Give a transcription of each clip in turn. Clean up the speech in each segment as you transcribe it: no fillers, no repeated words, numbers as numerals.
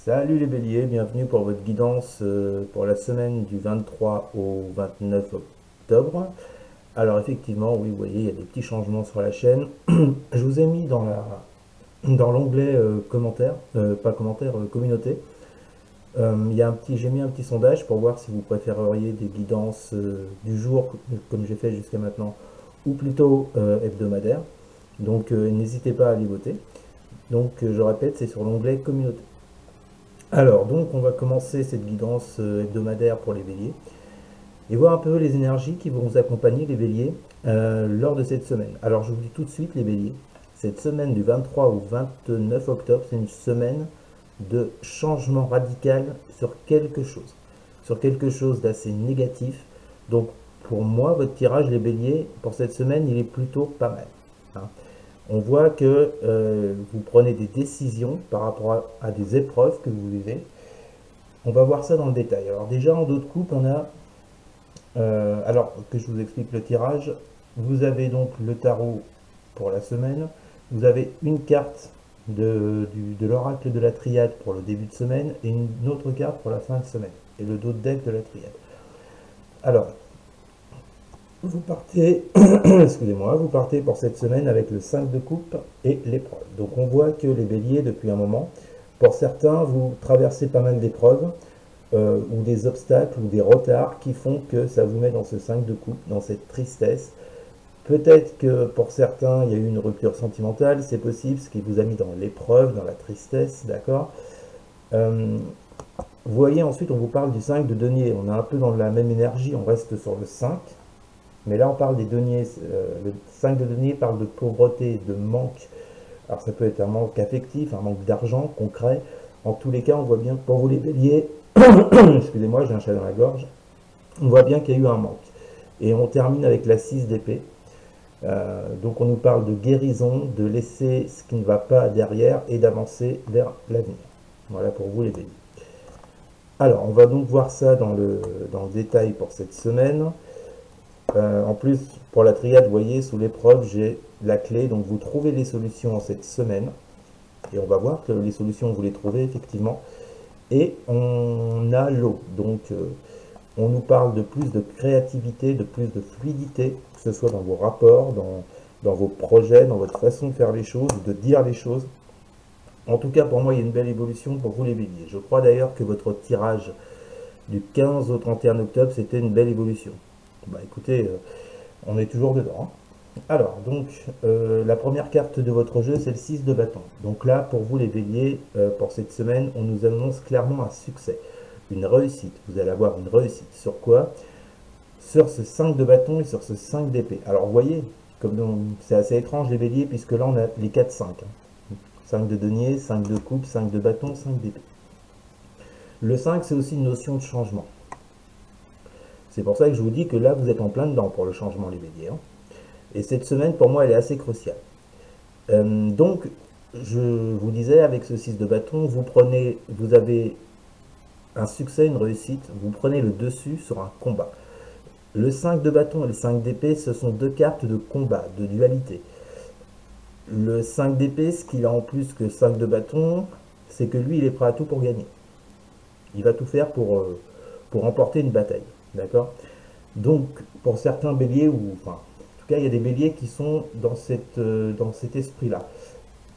Salut les béliers, bienvenue pour votre guidance pour la semaine du 23 au 29 octobre. Alors effectivement, oui, vous voyez, il y a des petits changements sur la chaîne. Je vous ai mis dans l'onglet commentaires, pas commentaires, communauté. J'ai mis un petit sondage pour voir si vous préféreriez des guidances du jour, comme j'ai fait jusqu'à maintenant, ou plutôt hebdomadaires. Donc n'hésitez pas à aller voter. Donc je répète, c'est sur l'onglet communauté. Alors, donc, on va commencer cette guidance hebdomadaire pour les béliers et voir un peu les énergies qui vont vous accompagner, les béliers, lors de cette semaine. Alors, je vous dis tout de suite, les béliers, cette semaine du 23 au 29 octobre, c'est une semaine de changement radical sur quelque chose d'assez négatif. Donc, pour moi, votre tirage, les béliers, pour cette semaine, il est plutôt pas mal, hein. On voit que vous prenez des décisions par rapport à des épreuves que vous vivez. On va voir ça dans le détail. Alors déjà, en dos de coupe, on a... alors que je vous explique le tirage, vous avez donc le tarot pour la semaine. Vous avez une carte de l'oracle de la triade pour le début de semaine et une autre carte pour la fin de semaine. Et le dos de deck de la triade. Alors, vous partez, excusez-moi, vous partez pour cette semaine avec le 5 de coupe et l'épreuve. Donc on voit que les béliers, depuis un moment, pour certains, vous traversez pas mal d'épreuves, ou des obstacles, ou des retards qui font que ça vous met dans ce 5 de coupe, dans cette tristesse. Peut-être que pour certains, il y a eu une rupture sentimentale, c'est possible, ce qui vous a mis dans l'épreuve, dans la tristesse, d'accord. Vous voyez, ensuite, on vous parle du 5 de denier. On est un peu dans la même énergie, on reste sur le 5. Mais là, on parle des deniers. Le 5 de denier parle de pauvreté, de manque. Alors, ça peut être un manque affectif, un manque d'argent concret. En tous les cas, on voit bien que pour vous les béliers, excusez-moi, j'ai un chat dans la gorge, on voit bien qu'il y a eu un manque. Et on termine avec la 6 d'épée. Donc, on nous parle de guérison, de laisser ce qui ne va pas derrière et d'avancer vers l'avenir. Voilà pour vous les béliers. Alors, on va donc voir ça dans le détail pour cette semaine. En plus, pour la triade, vous voyez, sous l'épreuve, j'ai la clé. Donc, vous trouvez les solutions en cette semaine. Et on va voir que les solutions, vous les trouvez effectivement. Et on a l'eau. Donc, on nous parle de plus de créativité, de plus de fluidité, que ce soit dans vos rapports, dans vos projets, dans votre façon de faire les choses, de dire les choses. En tout cas, pour moi, il y a une belle évolution pour vous les béliers. Je crois d'ailleurs que votre tirage du 15 au 31 octobre, c'était une belle évolution. Bah écoutez, on est toujours dedans, hein. Alors, donc, la première carte de votre jeu, c'est le 6 de bâton. Donc là, pour vous les béliers, pour cette semaine, on nous annonce clairement un succès, une réussite. Vous allez avoir une réussite. Sur quoi? Sur ce 5 de bâton et sur ce 5 d'épée. Alors, vous voyez, c'est assez étrange les béliers, puisque là, on a les 4-5. Hein. 5 de denier, 5 de coupe, 5 de bâton, 5 d'épée. Le 5, c'est aussi une notion de changement. C'est pour ça que je vous dis que là, vous êtes en plein dedans pour le changement, les béliers, hein. Et cette semaine, pour moi, elle est assez cruciale. Donc, je vous disais, avec ce 6 de bâton, vous avez un succès, une réussite, vous prenez le dessus sur un combat. Le 5 de bâton et le 5 d'épée, ce sont deux cartes de combat, de dualité. Le 5 d'épée, ce qu'il a en plus que 5 de bâton, c'est que lui, il est prêt à tout pour gagner. Il va tout faire pour remporter une bataille. D'accord? Donc, pour certains béliers, enfin, en tout cas, il y a des béliers qui sont dans cet esprit-là.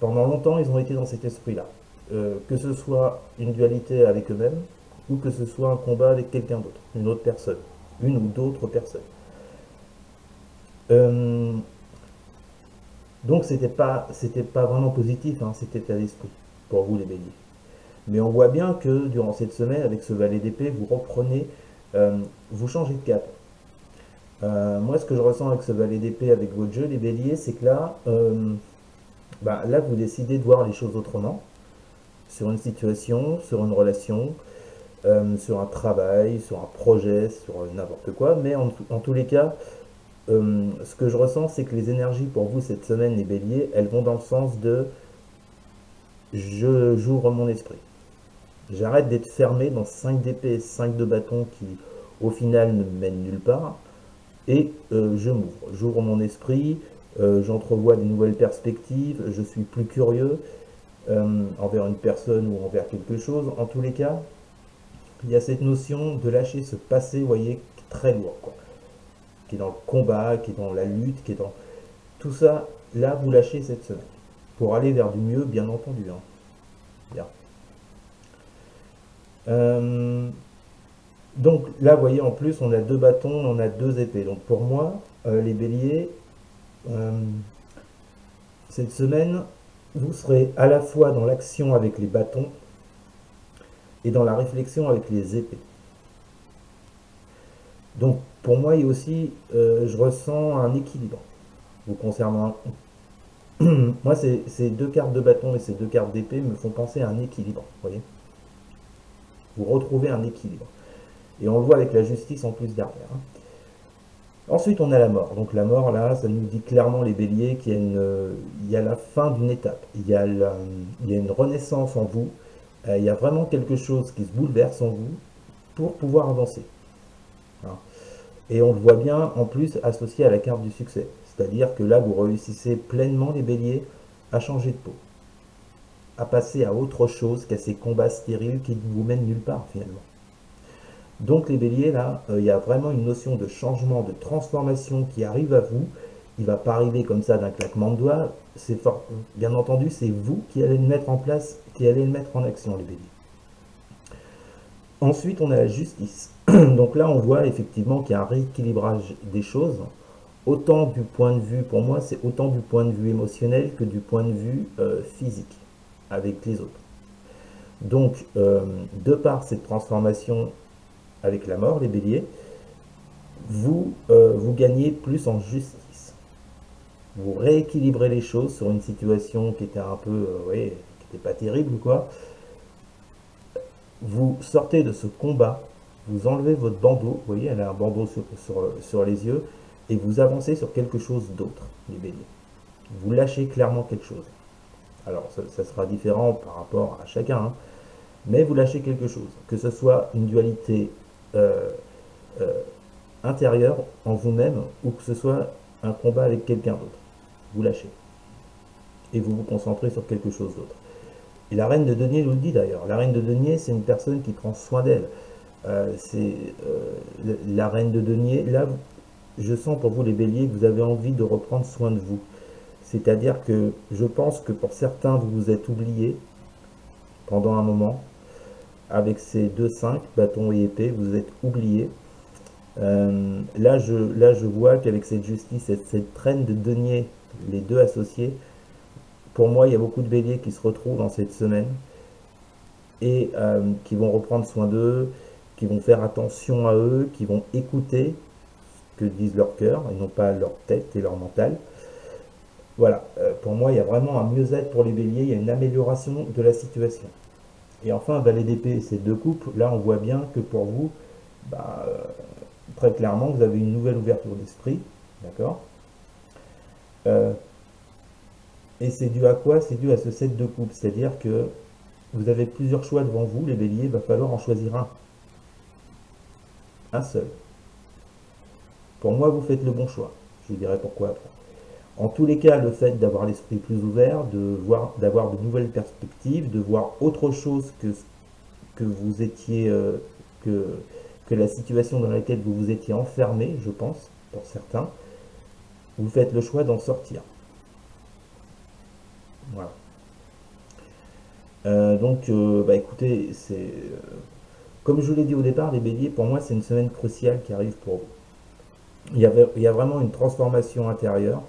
Pendant longtemps, ils ont été dans cet esprit-là. Que ce soit une dualité avec eux-mêmes, ou que ce soit un combat avec quelqu'un d'autre, une autre personne, une ou d'autres personnes. Donc, c'était pas vraiment positif, hein, cet état d'esprit, pour vous les béliers. Mais on voit bien que durant cette semaine, avec ce valet d'épée, vous reprenez, vous changez de cap. Moi, ce que je ressens avec ce valet d'épée, avec votre jeu, les béliers, c'est que là, là, vous décidez de voir les choses autrement, sur une situation, sur une relation, sur un travail, sur un projet, sur n'importe quoi. Mais en tous les cas, ce que je ressens, c'est que les énergies pour vous cette semaine, les béliers, elles vont dans le sens de j'ouvre mon esprit. J'arrête d'être fermé dans 5 d'épée, 5 de bâton qui, au final, ne mènent nulle part. Et je m'ouvre. J'ouvre mon esprit, j'entrevois de nouvelles perspectives, je suis plus curieux. envers une personne ou envers quelque chose. En tous les cas, il y a cette notion de lâcher ce passé, vous voyez, très lourd, quoi, qui est dans le combat, qui est dans la lutte, qui est dans tout ça. Là, vous lâchez cette semaine pour aller vers du mieux, bien entendu, hein. Bien. Donc là, vous voyez, en plus, on a 2 bâtons, on a 2 épées. Donc pour moi, les béliers, euh, cette semaine, vous serez à la fois dans l'action avec les bâtons et dans la réflexion avec les épées. Donc pour moi, il y a aussi, je ressens un équilibre vous concernant. Moi, ces 2 cartes de bâton et ces 2 cartes d'épée me font penser à un équilibre, vous voyez. Vous retrouvez un équilibre. Et on le voit avec la justice en plus derrière, hein. Ensuite, on a la mort. Donc la mort, là, ça nous dit clairement, les béliers, il y a la fin d'une étape. Il y a une renaissance en vous. Il y a vraiment quelque chose qui se bouleverse en vous pour pouvoir avancer, hein. Et on le voit bien, en plus, associé à la carte du succès. C'est-à-dire que là, vous réussissez pleinement, les béliers, à changer de peau, à passer à autre chose qu'à ces combats stériles qui ne vous mènent nulle part, finalement. Donc les béliers, là, il y a vraiment une notion de changement, de transformation qui arrive à vous. Il ne va pas arriver comme ça d'un claquement de doigts. C'est fort, bien entendu, c'est vous qui allez le mettre en place, qui allez le mettre en action, les béliers. Ensuite, on a la justice. Donc là, on voit effectivement qu'il y a un rééquilibrage des choses. Autant du point de vue, pour moi, c'est autant du point de vue émotionnel que du point de vue physique avec les autres. Donc, de par cette transformation avec la mort, les béliers, vous gagnez plus en justice. Vous rééquilibrez les choses sur une situation qui était un peu, oui, qui n'était pas terrible, quoi. Vous sortez de ce combat, vous enlevez votre bandeau, vous voyez, elle a un bandeau sur les yeux, et vous avancez sur quelque chose d'autre, les béliers. Vous lâchez clairement quelque chose. Alors, ça sera différent par rapport à chacun, hein, mais vous lâchez quelque chose, que ce soit une dualité intérieure en vous-même, ou que ce soit un combat avec quelqu'un d'autre. Vous lâchez. Et vous vous concentrez sur quelque chose d'autre. Et la reine de denier nous le dit d'ailleurs. La reine de denier, c'est une personne qui prend soin d'elle. La reine de denier, là, je sens pour vous les béliers que vous avez envie de reprendre soin de vous. C'est-à-dire que je pense que pour certains, vous vous êtes oubliés pendant un moment. Avec ces 2-5, bâton et épée, vous êtes oubliés. Là, je vois qu'avec cette justice et cette reine de denier, les deux associés, pour moi, il y a beaucoup de béliers qui se retrouvent dans cette semaine et qui vont reprendre soin d'eux, qui vont faire attention à eux, qui vont écouter ce que disent leur cœur et non pas leur tête et leur mental. Voilà, pour moi, il y a vraiment un mieux-être pour les béliers, il y a une amélioration de la situation. Et enfin, valet d'épée et ces 2 coupes, là, on voit bien que pour vous, bah, très clairement, vous avez une nouvelle ouverture d'esprit, d'accord. Et c'est dû à quoi? C'est dû à ce 7 de coupe, c'est-à-dire que vous avez plusieurs choix devant vous, les béliers, il va falloir en choisir un seul. Pour moi, vous faites le bon choix, je vous dirai pourquoi après. En tous les cas, le fait d'avoir l'esprit plus ouvert, d'avoir de nouvelles perspectives, de voir autre chose que vous étiez, que la situation dans laquelle vous vous étiez enfermé, je pense, pour certains, vous faites le choix d'en sortir. Voilà. Donc, bah écoutez, comme je vous l'ai dit au départ, les béliers, pour moi, c'est une semaine cruciale qui arrive pour vous. Il y a vraiment une transformation intérieure.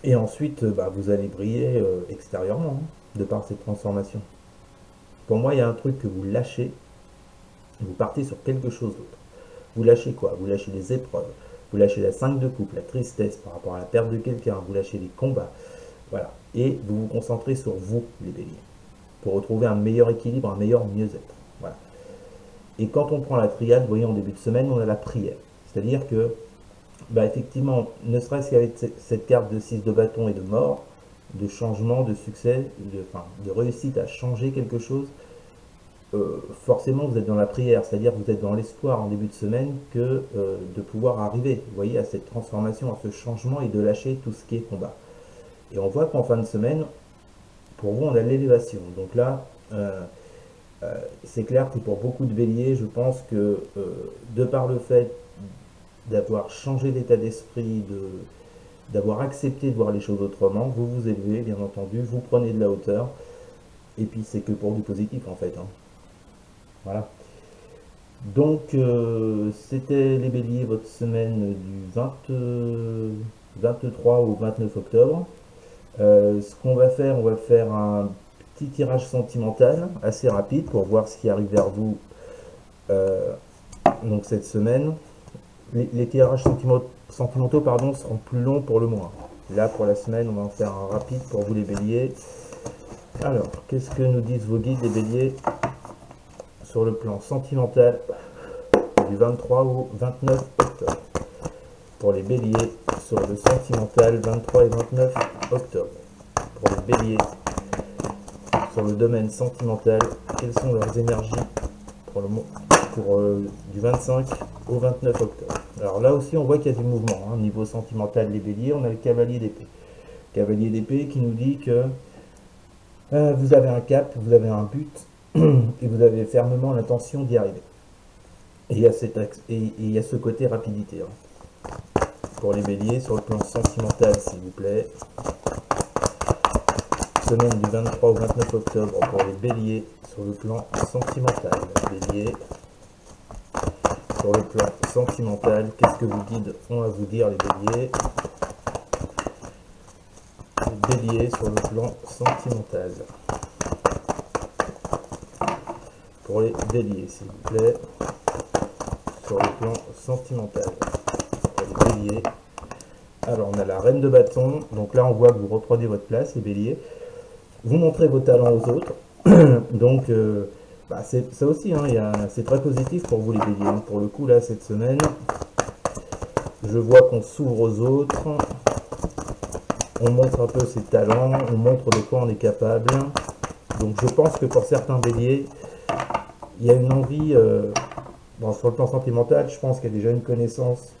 Et ensuite, bah, vous allez briller extérieurement, hein, de par cette transformation. Pour moi, il y a un truc que vous lâchez, vous partez sur quelque chose d'autre. Vous lâchez quoi? Vous lâchez les épreuves, vous lâchez la 5 de coupe, la tristesse par rapport à la perte de quelqu'un, vous lâchez les combats, voilà. Et vous vous concentrez sur vous, les béliers, pour retrouver un meilleur équilibre, un meilleur mieux-être. Voilà. Et quand on prend la triade, vous voyez, en début de semaine, on a la prière. C'est-à-dire que, bah, effectivement, ne serait-ce qu'avec cette carte de 6 de bâton et de mort, de changement, de succès, de réussite à changer quelque chose, forcément vous êtes dans la prière, c'est-à-dire vous êtes dans l'espoir en début de semaine que de pouvoir arriver, vous voyez, à cette transformation, à ce changement et de lâcher tout ce qui est combat. Et on voit qu'en fin de semaine, pour vous, on a l'élévation. Donc là, c'est clair que pour beaucoup de béliers, je pense que de par le fait d'avoir changé d'état d'esprit, d'avoir accepté de voir les choses autrement, vous vous élevez, bien entendu, vous prenez de la hauteur, et puis c'est que pour du positif en fait, hein. Voilà. Donc c'était les béliers, votre semaine du 23 au 29 octobre. Ce qu'on va faire, on va faire un petit tirage sentimental assez rapide pour voir ce qui arrive vers vous donc cette semaine. Les tirages sentimentaux pardon, seront plus longs pour le mois. Là, pour la semaine, on va en faire un rapide pour vous les béliers. Alors, qu'est-ce que nous disent vos guides, les béliers, sur le plan sentimental du 23 au 29 octobre? Pour les béliers, sur le sentimental 23 et 29 octobre. Pour les béliers, sur le domaine sentimental, quelles sont leurs énergies pour le du 25 au 29 octobre. Alors là aussi, on voit qu'il y a du mouvement. Hein. Niveau sentimental des béliers, on a le cavalier d'épée. Cavalier d'épée qui nous dit que vous avez un cap, vous avez un but, et vous avez fermement l'intention d'y arriver. Et il y a ce côté rapidité. Hein. Pour les béliers, sur le plan sentimental, s'il vous plaît. Semaine du 23 au 29 octobre pour les béliers, sur le plan sentimental. Béliers, sur le plan sentimental, qu'est-ce que vos guides ont à vous dire, les béliers? Les béliers sur le plan sentimental. Pour les béliers, s'il vous plaît, sur le plan sentimental. Pour les béliers. Alors, on a la reine de bâton. Donc là, on voit que vous reprenez votre place, les béliers. Vous montrez vos talents aux autres. Donc, c'est ça aussi, hein, c'est très positif pour vous, les béliers. Hein. Pour le coup, là, cette semaine, je vois qu'on s'ouvre aux autres. On montre un peu ses talents. On montre de quoi on est capable. Donc, je pense que pour certains béliers, il y a une envie... sur le plan sentimental, je pense qu'il y a déjà une connaissance.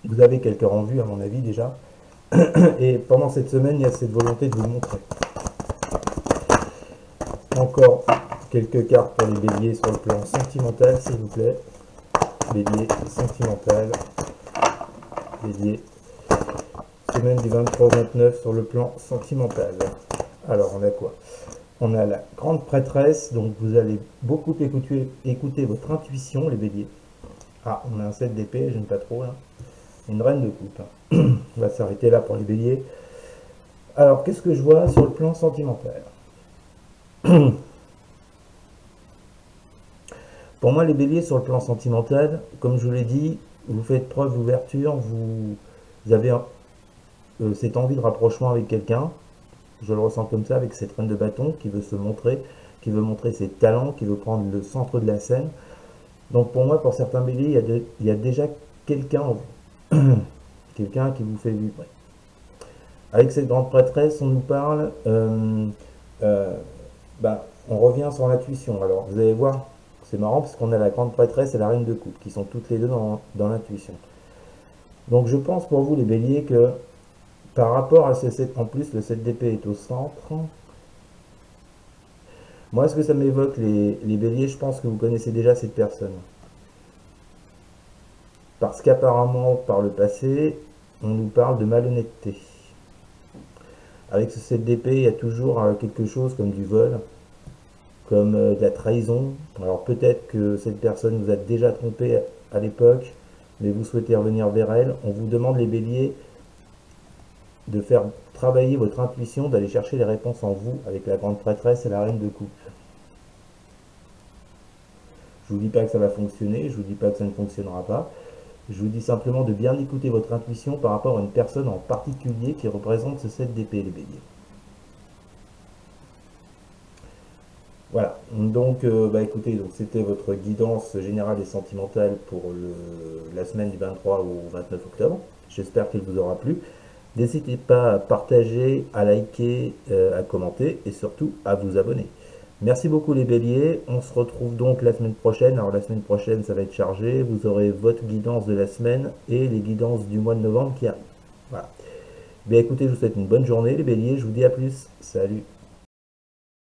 Vous avez quelqu'un en vue, à mon avis, déjà. Et pendant cette semaine, il y a cette volonté de vous montrer. Encore quelques cartes pour les béliers sur le plan sentimental, s'il vous plaît. Bélier sentimental. Bélier. Semaine du 23 au 29 sur le plan sentimental. Alors, on a quoi? On a la grande prêtresse, donc vous allez beaucoup écouter votre intuition, les béliers. Ah, on a un 7 d'épée, j'aime pas trop, là. Une reine de coupe. On va s'arrêter là pour les béliers. Alors, qu'est-ce que je vois sur le plan sentimental? Pour moi, les béliers, sur le plan sentimental, comme je vous l'ai dit, vous faites preuve d'ouverture, vous avez cette envie de rapprochement avec quelqu'un. Je le ressens comme ça, avec cette reine de bâton qui veut se montrer, qui veut montrer ses talents, qui veut prendre le centre de la scène. Donc pour moi, pour certains béliers, il y a déjà quelqu'un en vous. Quelqu'un qui vous fait vibrer. Avec cette grande prêtresse, on nous parle, on revient sur l'intuition. Alors vous allez voir, c'est marrant parce qu'on a la grande prêtresse et la reine de coupe qui sont toutes les deux dans l'intuition. Donc je pense pour vous les béliers que par rapport à ce 7, en plus le 7 d'épée est au centre. Moi, ce que ça m'évoque, les béliers, je pense que vous connaissez déjà cette personne. Parce qu'apparemment, par le passé, on nous parle de malhonnêteté. Avec ce 7 d'épée, il y a toujours quelque chose comme du vol, comme de la trahison. Alors peut-être que cette personne vous a déjà trompé à l'époque, mais vous souhaitez revenir vers elle. On vous demande, les béliers, de faire travailler votre intuition, d'aller chercher les réponses en vous avec la grande prêtresse et la reine de coupe. Je vous dis pas que ça va fonctionner, je vous dis pas que ça ne fonctionnera pas. Je vous dis simplement de bien écouter votre intuition par rapport à une personne en particulier qui représente ce 7 d'épée, les béliers. Voilà, donc écoutez, donc c'était votre guidance générale et sentimentale pour la semaine du 23 au 29 octobre. J'espère qu'elle vous aura plu. N'hésitez pas à partager, à liker, à commenter et surtout à vous abonner. Merci beaucoup les béliers, on se retrouve donc la semaine prochaine. Alors la semaine prochaine ça va être chargé, vous aurez votre guidance de la semaine et les guidances du mois de novembre qui arrivent. Voilà. Bien écoutez, je vous souhaite une bonne journée les béliers, je vous dis à plus. Salut.